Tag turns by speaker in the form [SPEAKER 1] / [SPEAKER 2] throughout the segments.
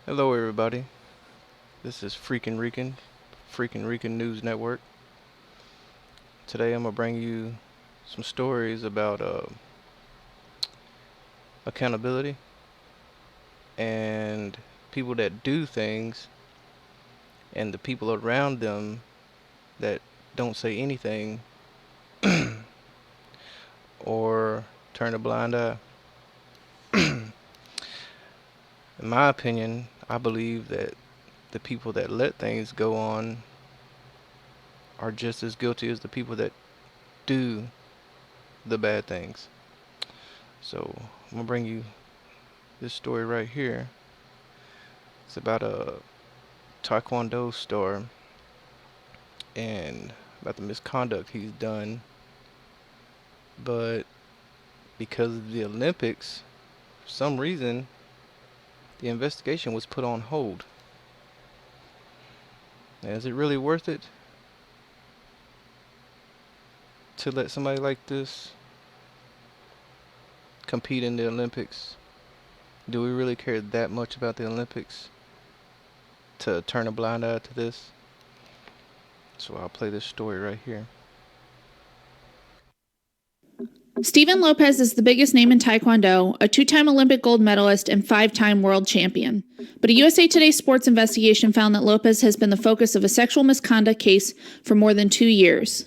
[SPEAKER 1] Hello, everybody. This is Freakin' Rican News Network. Today, I'm gonna bring you some stories about accountability and people that do things and the people around them that don't say anything or turn a blind eye. In my opinion, I believe that the people that let things go on are just as guilty as the people that do the bad things. So, I'm gonna bring you this story right here. It's about a taekwondo star and about the misconduct he's done. But because of the Olympics, for some reason, the investigation was put on hold. Now, is it really worth it to let somebody like this compete in the Olympics? Do we really care that much about the Olympics to turn a blind eye to this? So I'll play this story right here.
[SPEAKER 2] Steven Lopez is the biggest name in Taekwondo, a two-time Olympic gold medalist and five-time world champion. But a USA Today Sports investigation found that Lopez has been the focus of a sexual misconduct case for more than 2 years.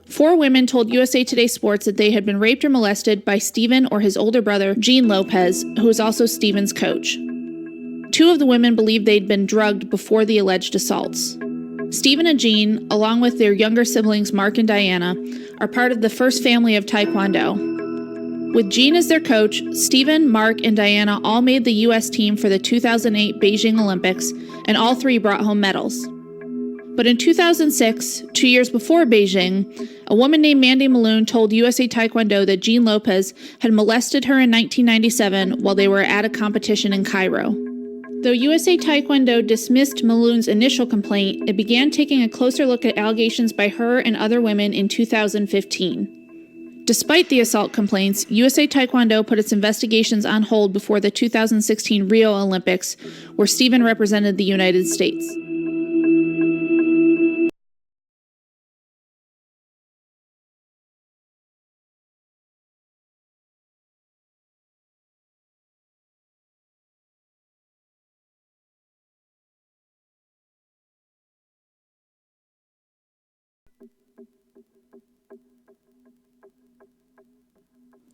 [SPEAKER 2] 4 women told USA Today Sports that they had been raped or molested by Steven or his older brother, Gene Lopez, who is also Steven's coach. 2 of the women believed they'd been drugged before the alleged assaults. Steven and Gene, along with their younger siblings Mark and Diana, are part of the first family of Taekwondo. With Gene as their coach, Steven, Mark, and Diana all made the U.S. team for the 2008 Beijing Olympics, and all 3 brought home medals. But in 2006, 2 years before Beijing, a woman named Mandy Malone told USA Taekwondo that Gene Lopez had molested her in 1997 while they were at a competition in Cairo. Though USA Taekwondo dismissed Malone's initial complaint, it began taking a closer look at allegations by her and other women in 2015. Despite the assault complaints, USA Taekwondo put its investigations on hold before the 2016 Rio Olympics, where Steven represented the United States.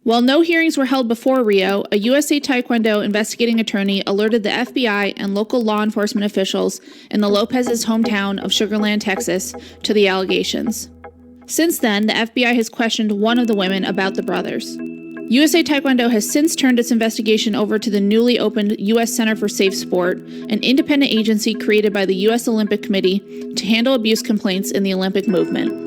[SPEAKER 2] While no hearings were held before Rio, a USA Taekwondo investigating attorney alerted the FBI and local law enforcement officials in the Lopez's hometown of Sugar Land, Texas, to the allegations. Since then, the FBI has questioned one of the women about the brothers. USA Taekwondo has since turned its investigation over to the newly opened U.S. Center for Safe Sport, an independent agency created by the U.S. Olympic Committee to handle abuse complaints in the Olympic movement.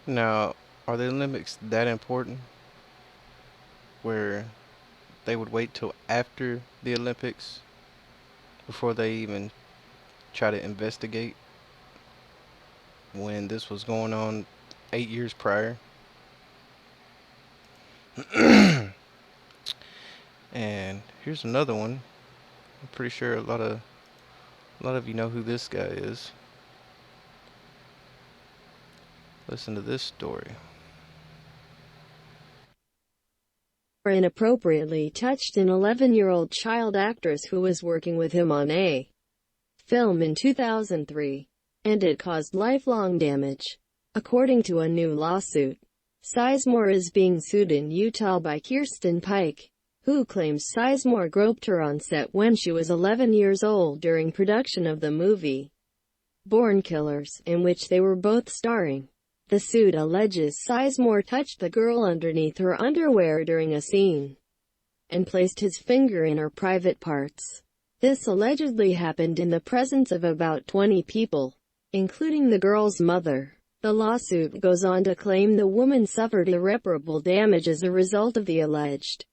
[SPEAKER 1] Now, are the Olympics that important where they would wait till after the Olympics before they even try to investigate when this was going on 8 years prior? And here's another one. I'm pretty sure a lot of you know who this guy is. Listen to this story.
[SPEAKER 3] Inappropriately touched an 11-year-old child actress who was working with him on a film in 2003. and it caused lifelong damage. According to a new lawsuit, Sizemore is being sued in Utah by Kirsten Pike, who claims Sizemore groped her on set when she was 11 years old during production of the movie Born Killers, in which they were both starring. The suit alleges Sizemore touched the girl underneath her underwear during a scene and placed his finger in her private parts. This allegedly happened in the presence of about 20 people, including the girl's mother. The lawsuit goes on to claim the woman suffered irreparable damage as a result of the alleged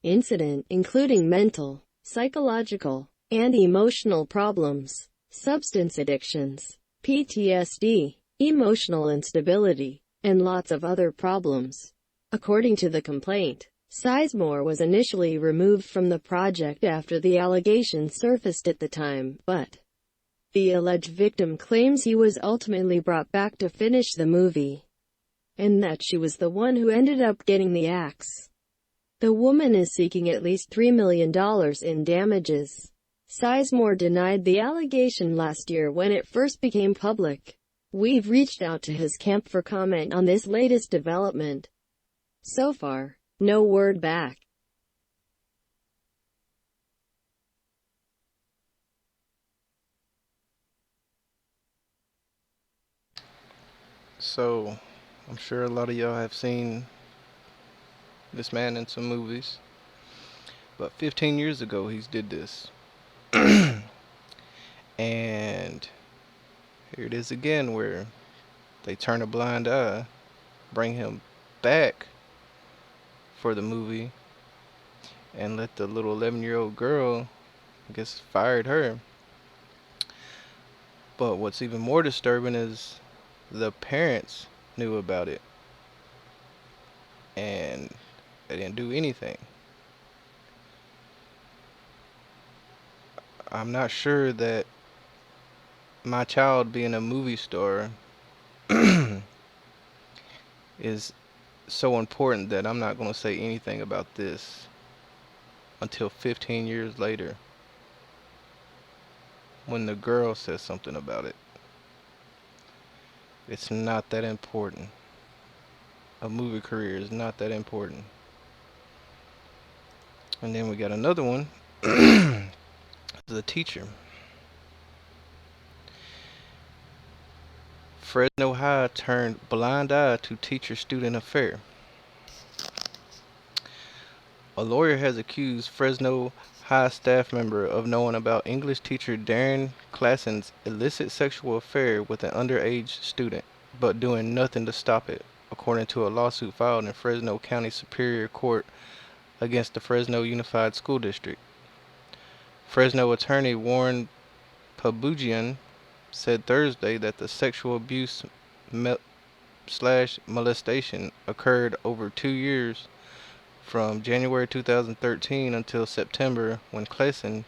[SPEAKER 3] incident, including mental, psychological, and emotional problems, substance addictions, PTSD, emotional instability, and lots of other problems. According to the complaint, Sizemore was initially removed from the project after the allegations surfaced at the time, but the alleged victim claims he was ultimately brought back to finish the movie, and that she was the one who ended up getting the axe. The woman is seeking at least $3 million in damages. Sizemore denied the allegation last year when it first became public. We've reached out to his camp for comment on this latest development. So far, no word back.
[SPEAKER 1] So, I'm sure a lot of y'all have seen this man in some movies. But 15 years ago, he's did this. And here it is again where they turn a blind eye, bring him back for the movie, and let the little 11-year-old girl, I guess, fired her. But what's even more disturbing is the parents knew about it, and they didn't do anything. I'm not sure that my child being a movie star is so important that I'm not going to say anything about this until 15 years later when the girl says something about it. It's not that important. A movie career is not that important. And then we got another one. The teacher. Fresno High turned blind eye to teacher-student affair. A lawyer has accused Fresno High staff member of knowing about English teacher Darren Classen's illicit sexual affair with an underage student, but doing nothing to stop it, according to a lawsuit filed in Fresno County Superior Court against the Fresno Unified School District. Fresno attorney Warren Pabugian said Thursday that the sexual abuse / molestation occurred over 2 years, from January 2013 until September, when Clayson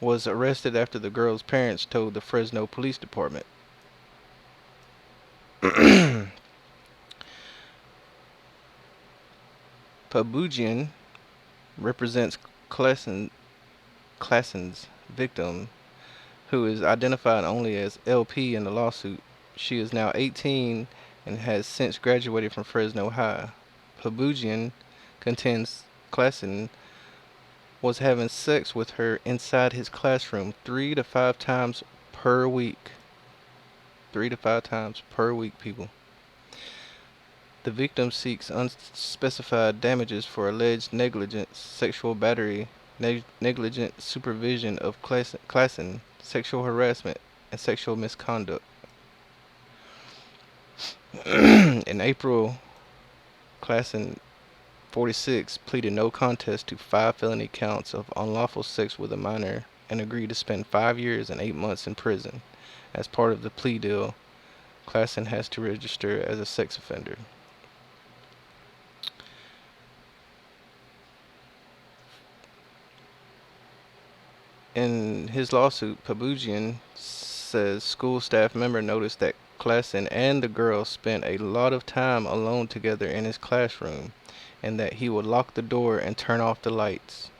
[SPEAKER 1] was arrested after the girl's parents told the Fresno Police Department. Pabugian represents Classen's victim, who is identified only as LP in the lawsuit. She is now 18 and has since graduated from Fresno High. Pabugian contends Classen was having sex with her inside his classroom 3 to 5 times per week. 3 to 5 times per week, people. The victim seeks unspecified damages for alleged negligence, sexual battery, negligent supervision of Classen, sexual harassment, and sexual misconduct. In April, Classen, 46, pleaded no contest to 5 felony counts of unlawful sex with a minor and agreed to spend 5 years and 8 months in prison. As part of the plea deal, Classen has to register as a sex offender. In his lawsuit, Pabugian says school staff member noticed that Classen and the girl spent a lot of time alone together in his classroom, and that he would lock the door and turn off the lights.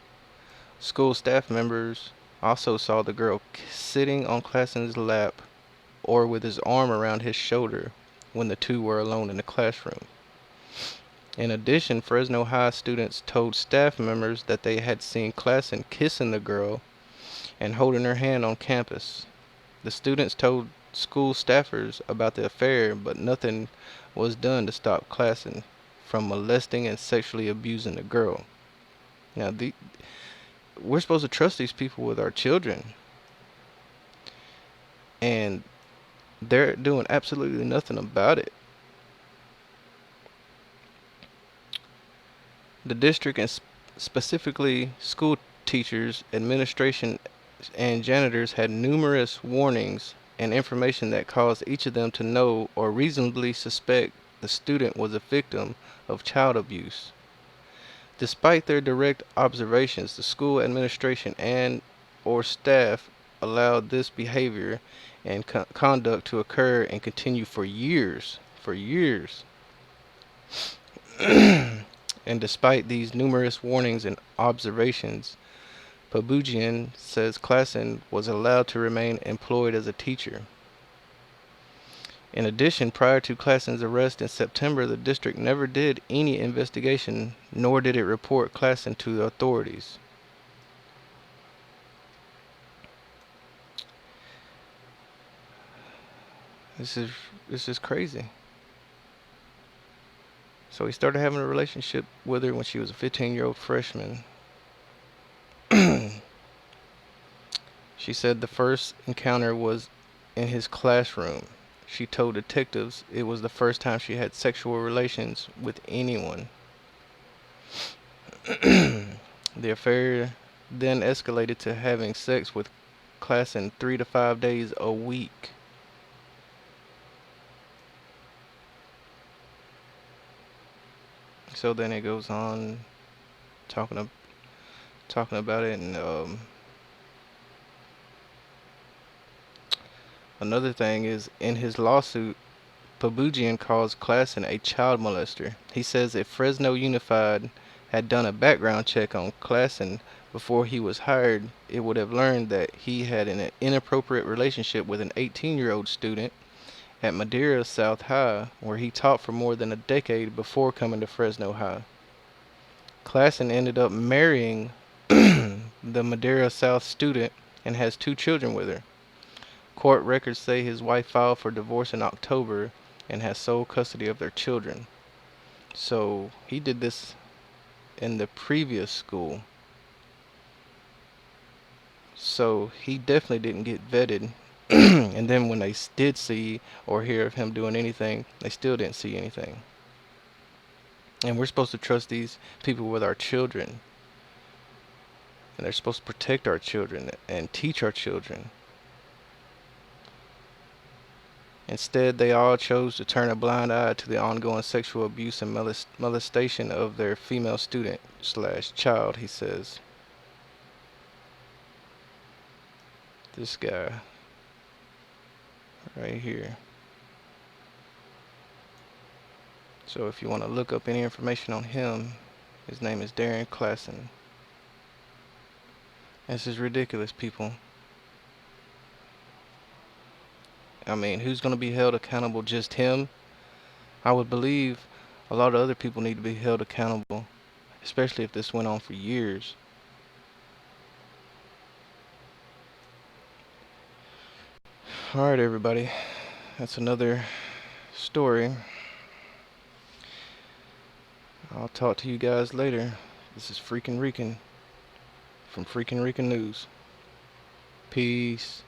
[SPEAKER 1] School staff members also saw the girl sitting on Classen's lap or with his arm around his shoulder when the two were alone in the classroom. In addition, Fresno High students told staff members that they had seen Klassen kissing the girl and holding her hand on campus. The students told school staffers about the affair, but nothing was done to stop Klassen from molesting and sexually abusing the girl. Now, we're supposed to trust these people with our children, and they're doing absolutely nothing about it. The district, and specifically school teachers, administration, and janitors, had numerous warnings and information that caused each of them to know or reasonably suspect the student was a victim of child abuse. Despite their direct observations, the school administration and or staff allowed this behavior and conduct to occur and continue for years. For years. And despite these numerous warnings and observations, Pabujian says Klassen was allowed to remain employed as a teacher. In addition, prior to Klassen's arrest in September, the district never did any investigation, nor did it report Klassen to the authorities. This is crazy. So he started having a relationship with her when she was a 15-year-old freshman. She said the first encounter was in his classroom. She told detectives it was the first time she had sexual relations with anyone. The affair then escalated to having sex with Klassen 3 to 5 days a week. So then it goes on talking about it, and another thing is, in his lawsuit, Pabujian calls Klassen a child molester. He says if Fresno Unified had done a background check on Klassen before he was hired, it would have learned that he had an inappropriate relationship with an 18-year-old student at Madera South High, where he taught for more than a decade before coming to Fresno High. Klassen ended up marrying the Madera South student and has 2 children with her. Court records say his wife filed for divorce in October and has sole custody of their children. So he did this in the previous school. So he definitely didn't get vetted. And then when they did see or hear of him doing anything, they still didn't see anything. And we're supposed to trust these people with our children. And they're supposed to protect our children and teach our children. Instead, they all chose to turn a blind eye to the ongoing sexual abuse and molestation of their female student / child, he says. This guy right here. So if you want to look up any information on him, his name is Darren Klassen. This is ridiculous, people. I mean, who's going to be held accountable? Just him? I would believe a lot of other people need to be held accountable, especially if this went on for years. Alright, everybody. That's another story. I'll talk to you guys later. This is Freakin' Rican from Freakin' Rican News. Peace.